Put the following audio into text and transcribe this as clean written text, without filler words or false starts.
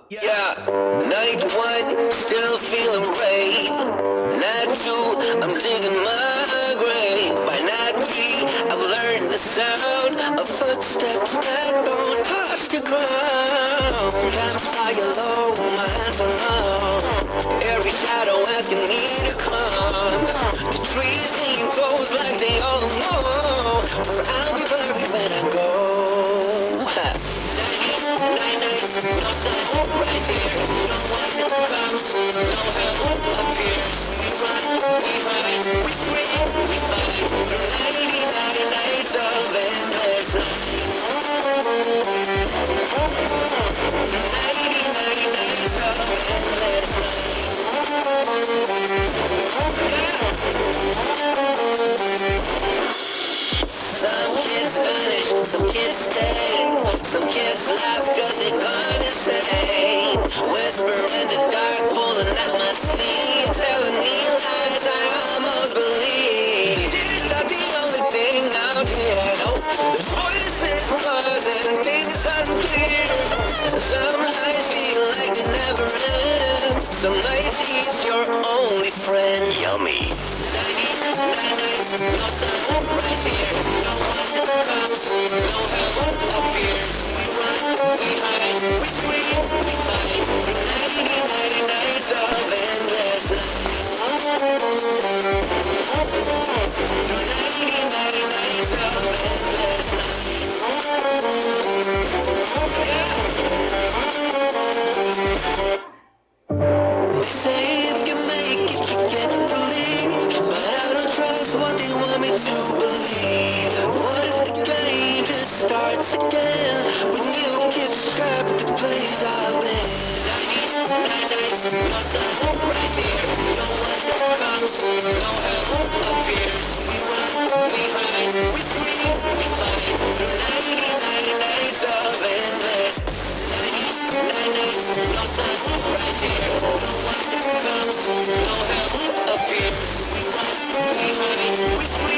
Yeah. Night one, still feeling brave. Night two, I'm digging my grave. By night three, I've learned the sound of footsteps that don't touch the ground. Time to fly low, my hands are numb. Every shadow asking me to come. The trees lean close like they all know where I'll be buried when I go. Night, no sun, right here. No one comes, no help appears. We run, we hide, we scream, we fight. Through 99 nights of endless night. Through 99 nights of endless night. Some kids vanish, some kids stay. Some kids laugh cause they're gone insane. Whisper in the dark, pulling at my sleeve, telling me lies I almost believe. Tears not the only thing out here, no. There's voices causing things unclear. Some nights feel like they never end. Some nights he's your only friend. Yummy. Night, no sun, right here. No one comes, no help appears. We run, we hide, we scream, we fight. Through 99 nights of endless night. Through 99 nights of endless night. They say if you make it, you get to leave. But I don't trust what they want me to believe. What if the game just starts again? When you get trapped at the place I've been. Nights, no sun, right here. No one comes, no help appears. We run, we hide, we scream, we fight. Through 99 nights of endless nights, no sun, right here. No one comes, no help appears. We run, we hide, we scream.